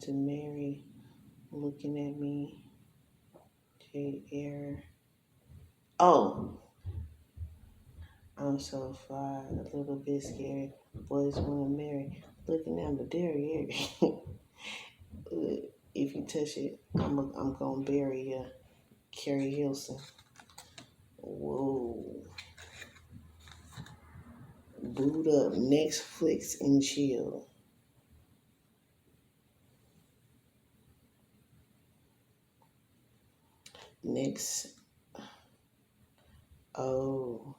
to Mary looking at me. Jade Air. Oh, I'm so fly, a little bit scared. Boys want to marry. Looking at my dairy. If you touch it, I'm gonna bury you. Carrie Hilson. Whoa. Boot up, Netflix and chill. Next,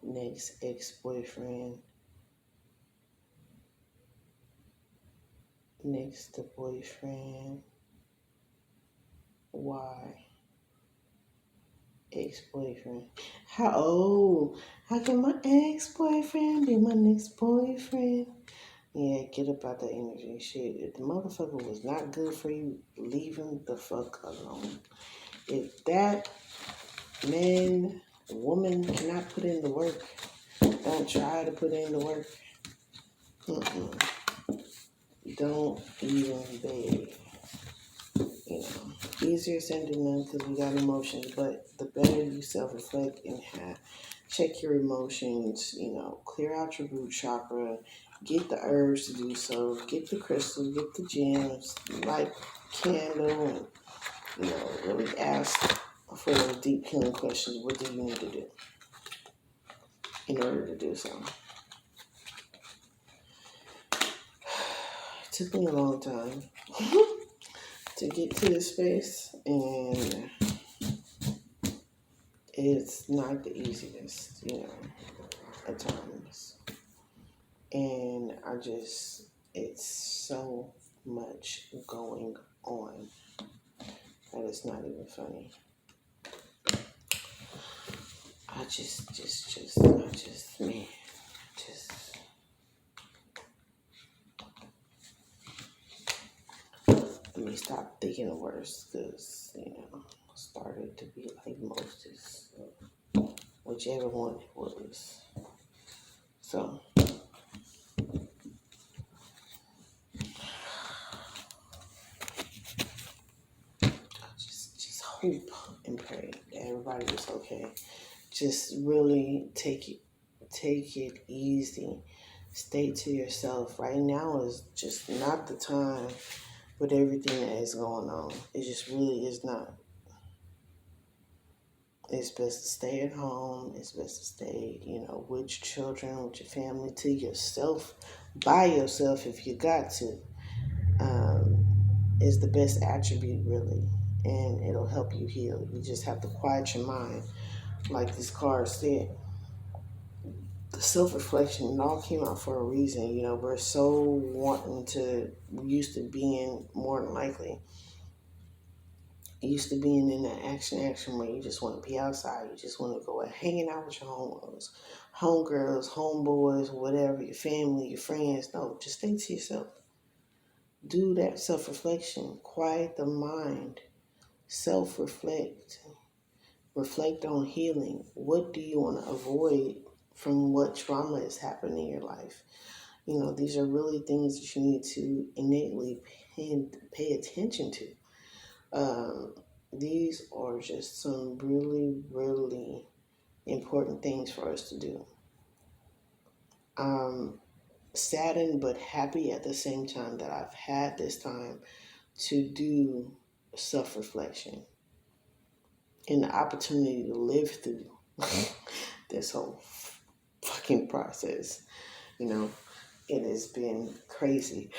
next ex-boyfriend. Next to boyfriend. Why? Ex-boyfriend. How can my ex-boyfriend be my next boyfriend? Yeah, get up out that energy. Shit, if the motherfucker was not good for you, leave him the fuck alone. If that man, woman cannot put in the work, don't try to put in the work. Don't even beg. You know, easier said than done because we got emotions, but the better you self-reflect and check your emotions, clear out your root chakra, get the herbs to do so, get the crystals, get the gems, light candle, and, really ask for those deep healing questions. What do you need to do in order to do so? It took me a long time to get to this space, and it's not the easiest, at times. And it's so much going on that it's not even funny. Let me stop thinking of worse because, started to be like Moses, whichever one it was. So, just hope and pray that everybody is okay. Just really take it easy. Stay to yourself. Right now is just not the time with everything that is going on. It just really is not. It's best to stay at home. It's best to stay, with your children, with your family, to yourself, by yourself if you got to. Is the best attribute, really. And it'll help you heal. You just have to quiet your mind. Like this card said, the self-reflection, it all came out for a reason. We're so used to being more than likely. Used to being in that action where you just want to be outside. You just want to go hanging out with your homegirls, homeboys, whatever, your family, your friends. No, just stay to yourself. Do that self-reflection. Quiet the mind. Self-reflect. Reflect on healing. What do you want to avoid from what trauma is happening in your life? These are really things that you need to innately pay attention to. These are just some really, really important things for us to do. Saddened but happy at the same time that I've had this time to do self-reflection and the opportunity to live through this whole fucking process. It has been crazy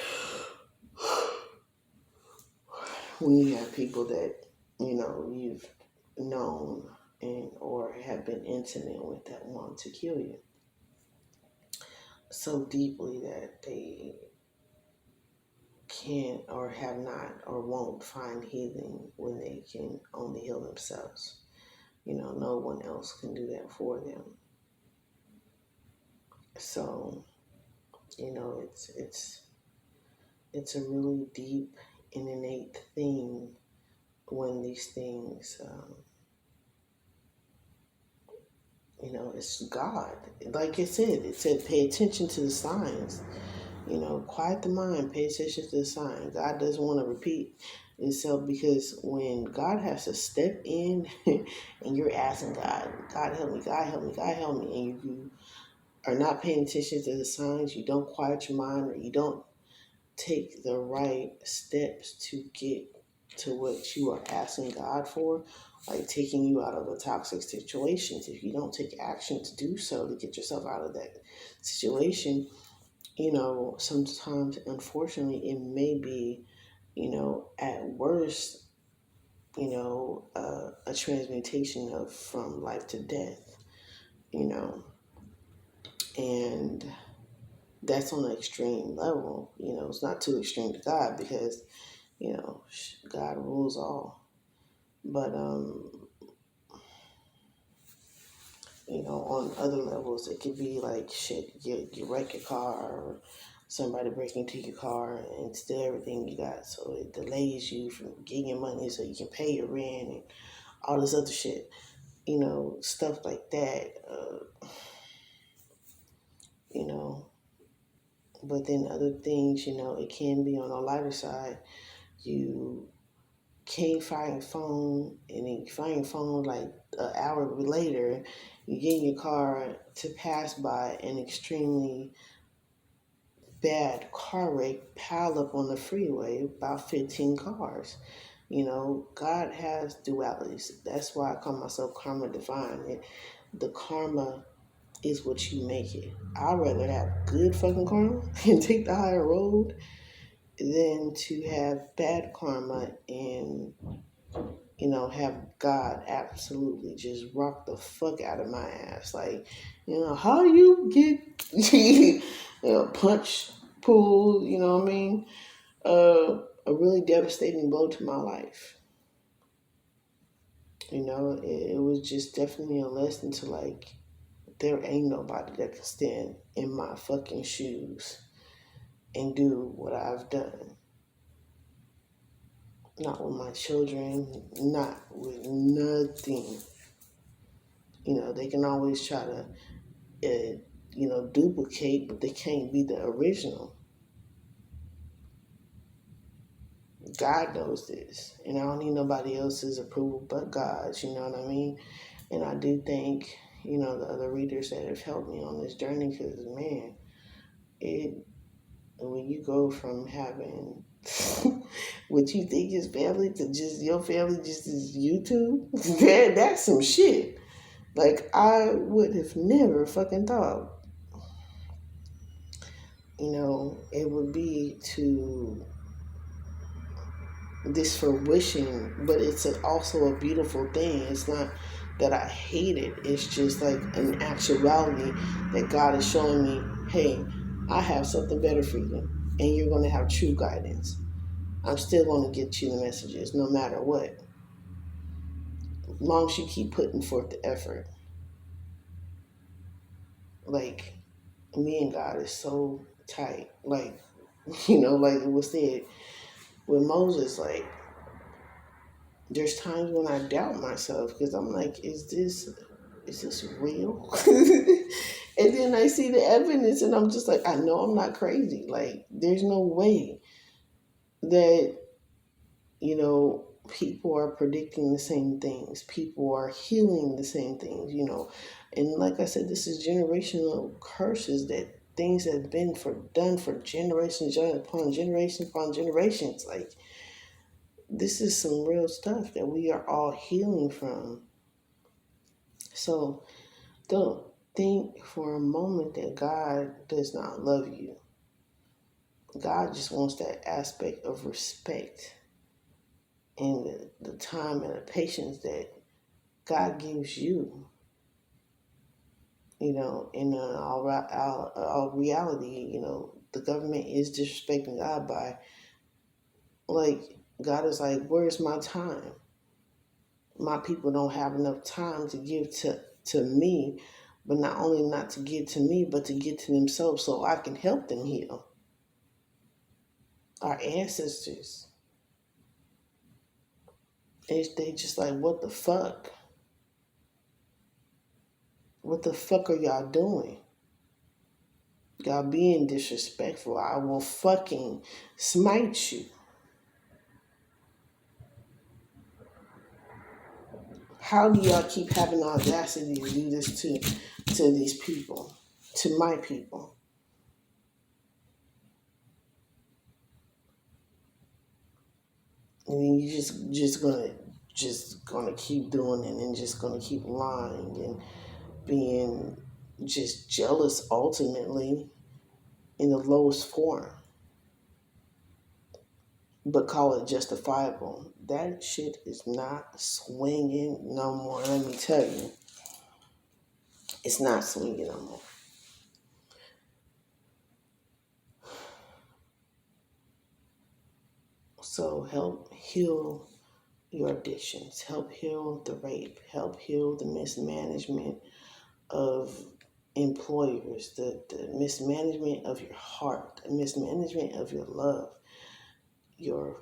when you have people that, you've known and or have been intimate with that want to kill you so deeply that they can't or have not or won't find healing when they can only heal themselves. No one else can do that for them. So, it's a really deep and innate thing when these things, it's God. Like it said pay attention to the signs. Quiet the mind, pay attention to the sign. God doesn't want to repeat itself, because when God has to step in and you're asking God, God help me, God help me, God help me, and you are not paying attention to the signs, you don't quiet your mind, or you don't take the right steps to get to what you are asking God for, like taking you out of the toxic situations. If you don't take action to do so to get yourself out of that situation, sometimes, unfortunately, it may be, at worst, a transmutation of from life to death, you know, and that's on an extreme level. It's not too extreme to God, because, God rules all. But, on other levels, it could be like shit, you wreck your car, or somebody break into your car and steal everything you got. So it delays you from getting your money so you can pay your rent and all this other shit. Stuff like that. You know, but then other things, it can be on a lighter side. You can't find your phone, and then you find your phone like an hour later. You get in your car to pass by an extremely bad car wreck piled up on the freeway, about 15 cars. God has dualities. That's why I call myself karma divine. The karma is what you make it. I'd rather have good fucking karma and take the higher road than to have bad karma and, have God absolutely just rock the fuck out of my ass. Like, how do you get, punch, pull, you know what I mean? A really devastating blow to my life. It was just definitely a lesson to, like, there ain't nobody that can stand in my fucking shoes and do what I've done. Not with my children, not with nothing. They can always try to, duplicate, but they can't be the original. God knows this, and I don't need nobody else's approval but God's, you know what I mean? And I do thank, the other readers that have helped me on this journey, because, man, when you go from having what you think is family to just your family just is you two, that's some shit. Like, I would have never fucking thought, it would be to this fruition, but it's also a beautiful thing. It's not that I hate it. It's just like an actuality that God is showing me, hey, I have something better for you, and you're going to have true guidance. I'm still going to get you the messages no matter what, as long as you keep putting forth the effort. Like, me and God is so tight. Like, like it was said with Moses, like, there's times when I doubt myself, because I'm like, is this real? And then I see the evidence, and I'm just like, I know I'm not crazy. Like, there's no way that, people are predicting the same things. People are healing the same things, And like I said, this is generational curses, that things that have been done for generations upon generations upon generations. Like, this is some real stuff that we are all healing from. So don't think for a moment that God does not love you. God just wants that aspect of respect, and the time and the patience that God gives you. In all reality, the government is disrespecting God by, like, God is like, where's my time? My people don't have enough time to give to me, but not only not to give to me, but to give to themselves so I can help them heal. Our ancestors, they just like, what the fuck? What the fuck are y'all doing? Y'all being disrespectful. I will fucking smite you. How do y'all keep having the audacity to do this to these people, to my people? And then you just gonna keep doing it and just gonna keep lying and being just jealous ultimately in the lowest form, but call it justifiable. That shit is not swinging no more. Let me tell you, it's not swinging no more. So help heal your addictions, help heal the rape, help heal the mismanagement of employers, the mismanagement of your heart, the mismanagement of your love, your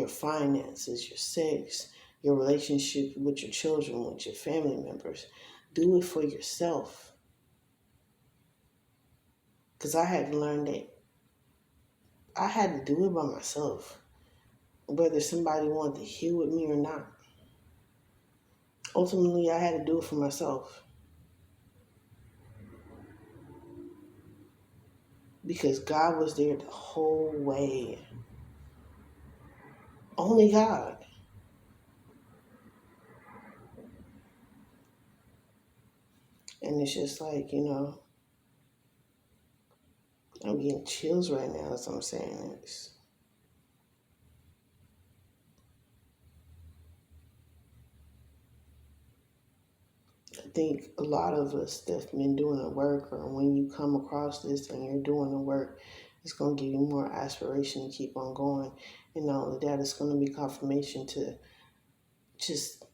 finances, your sex, your relationship with your children, with your family members. Do it for yourself. Because I had to learn that I had to do it by myself, whether somebody wanted to heal with me or not. Ultimately, I had to do it for myself. Because God was there the whole way. Only God. And it's just like, I'm getting chills right now as I'm saying this. I think a lot of us that's been doing the work, or when you come across this and you're doing the work, it's going to give you more aspiration to keep on going. And not only that, it's going to be confirmation to just,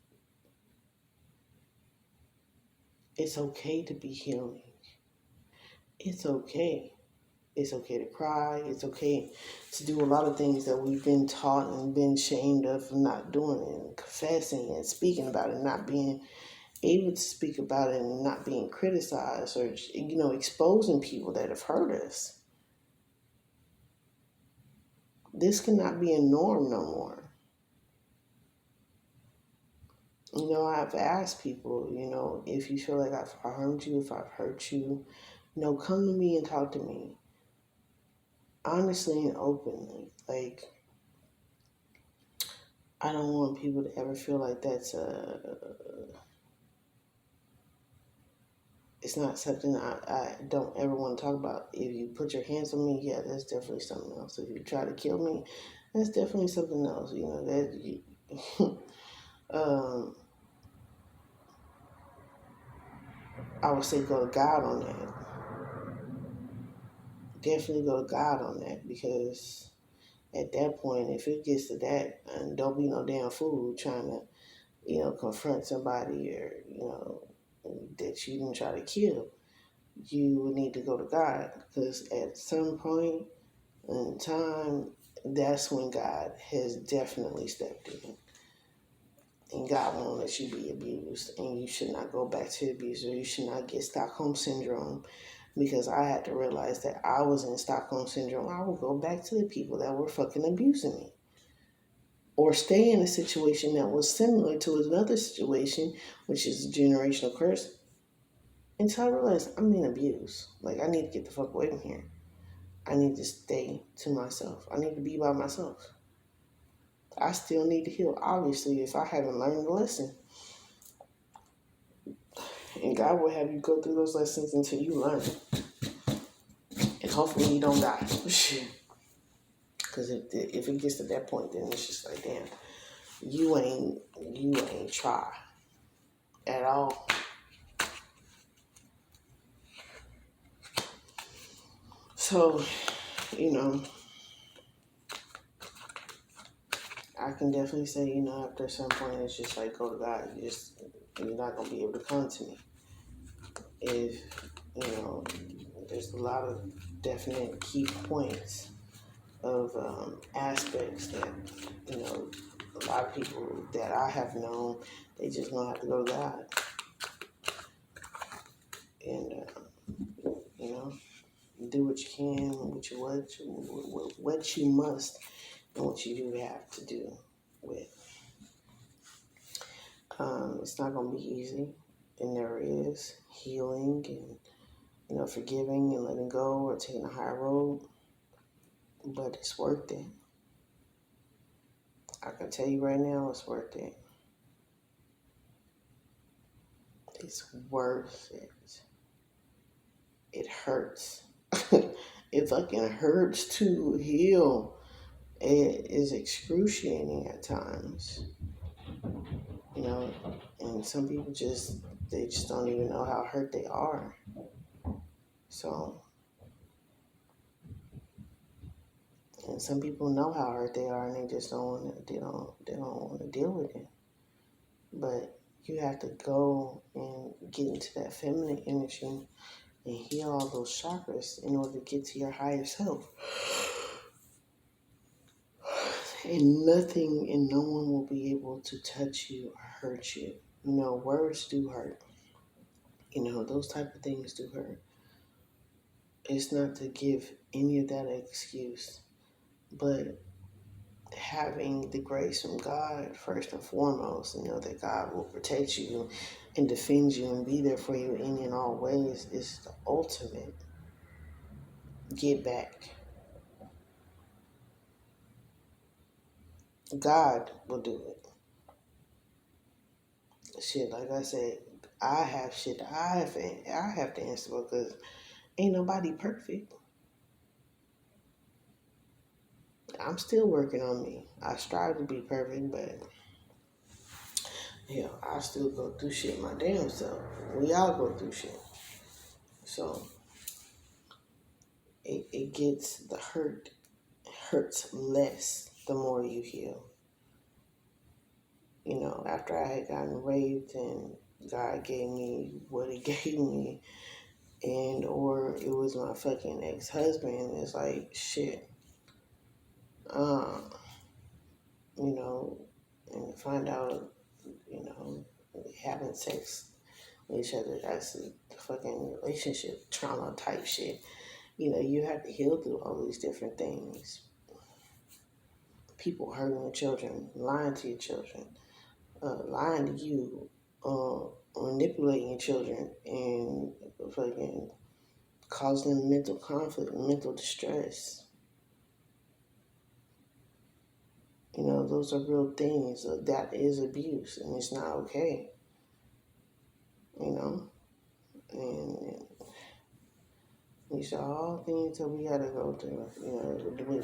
it's okay to be healing. It's okay. It's okay to cry. It's okay to do a lot of things that we've been taught and been shamed of not doing, and confessing and speaking about it, not being able to speak about it and not being criticized, or exposing people that have hurt us. This cannot be a norm no more. I've asked people, if you feel like I've harmed you, if I've hurt you, come to me and talk to me honestly and openly. Like, I don't want people to ever feel like it's not something I don't ever want to talk about. If you put your hands on me, yeah, that's definitely something else. If you try to kill me, that's definitely something else. Um, I would say go to God on that. Definitely go to God on that, because at that point, if it gets to that, and don't be no damn fool trying to, confront somebody, or, that you didn't try to kill. You would need to go to God, because at some point in time, that's when God has definitely stepped in. And God won't let you be abused, and you should not go back to the abuser. You should not get Stockholm Syndrome, because I had to realize that I was in Stockholm Syndrome. I would go back to the people that were fucking abusing me, or stay in a situation that was similar to another situation, which is a generational curse, until I realized I'm being abused. Like, I need to get the fuck away from here. I need to stay to myself. I need to be by myself. I still need to heal, obviously, if I haven't learned the lesson. And God will have you go through those lessons until you learn. And hopefully you don't die. Shit. Because if it gets to that point, then it's just like, damn, you ain't try at all. So, I can definitely say, after a certain point, it's just like, go to God. You're not going to be able to come to me. If, there's a lot of definite key points of aspects that, a lot of people that I have known, they just don't have to go to God. And, do what you can, what you must, and what you do have to do with. It's not going to be easy, and there is healing and forgiving and letting go or taking a higher road, but it's worth it. I can tell you right now, it's worth it. It's worth it. It hurts. It fucking hurts to heal. It is excruciating at times, and some people they just don't even know how hurt they are. So, and some people know how hurt they are, and they just don't want to. They don't want to deal with it. But you have to go and get into that feminine energy and heal all those chakras in order to get to your higher self. And nothing and no one will be able to touch you or hurt you. Words do hurt. Those type of things do hurt. It's not to give any of that excuse, but having the grace from God first and foremost, that God will protect you and defend you and be there for you in and all ways is the ultimate get back. God will do it. Shit, like I said, I have shit that I have to answer for because ain't nobody perfect. I'm still working on me. I strive to be perfect, but I still go through shit my damn self. We all go through shit. So it gets the hurts less the more you heal. After I had gotten raped and God gave me what he gave me, or it was my fucking ex-husband, it's like shit. And find out, having sex with each other, that's a fucking relationship trauma type shit. You have to heal through all these different things. People hurting your children, lying to your children, lying to you, manipulating your children, and fucking causing them mental conflict, mental distress. Those are real things. That is abuse, and it's not okay. And these are all things that we gotta go through.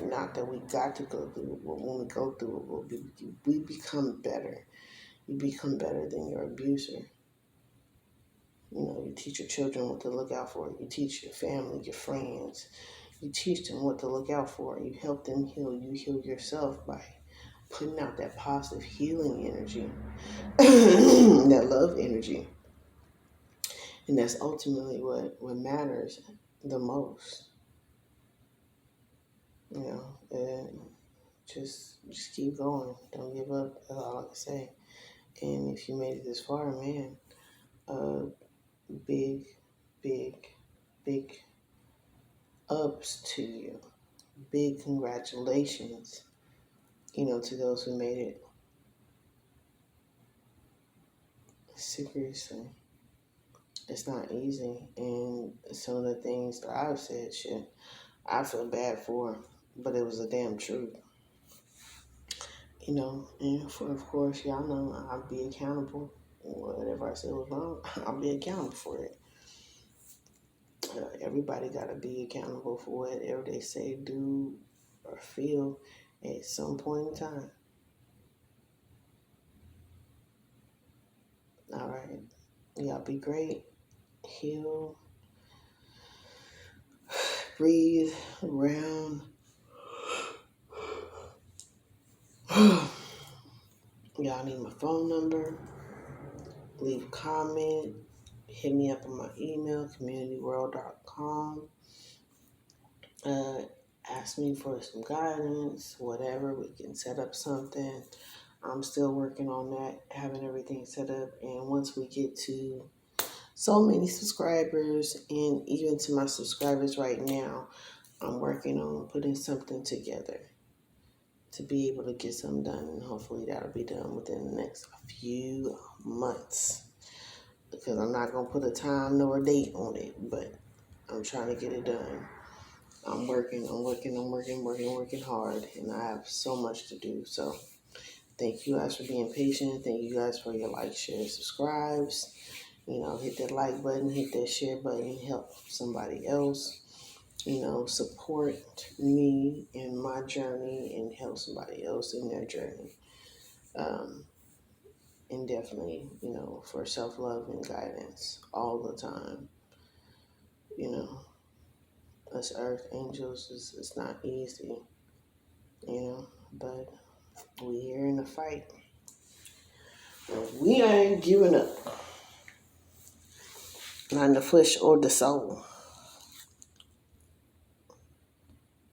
Not that we got to go through, but when we go through it, we become better. You become better than your abuser. You teach your children what to look out for. You teach your family, your friends. You teach them what to look out for. You help them heal. You heal yourself by putting out that positive healing energy, that love energy. And that's ultimately what matters the most. And just keep going. Don't give up. That's all I can say. And if you made it this far, man, big, big, big ups to you. Big congratulations, to those who made it. Seriously. It's not easy. And some of the things that I've said, shit, I feel bad for, but it was a damn truth. And of course, y'all know I'll be accountable. Whatever I said was wrong, I'll be accountable for it. Everybody got to be accountable for whatever they say, do, or feel at some point in time. All right. Y'all be great. Heal. Breathe around. Y'all need my phone number. Leave a comment. Hit me up on my email, communityworld.com. Ask me for some guidance, whatever. We can set up something. I'm still working on that, having everything set up. And once we get to so many subscribers, and even to my subscribers right now, I'm working on putting something together to be able to get something done, and hopefully that'll be done within the next few months. Because I'm not gonna put a time nor a date on it, but I'm trying to get it done. I'm working hard, and I have so much to do. So thank you guys for being patient. Thank you guys for your like, share, subscribes. Hit that like button, hit that share button, help somebody else. Support me in my journey and help somebody else in their journey. Um, and definitely, for self-love and guidance all the time. You know, us earth angels, it's not easy, but we here in the fight. We ain't giving up. Not in the flesh or the soul.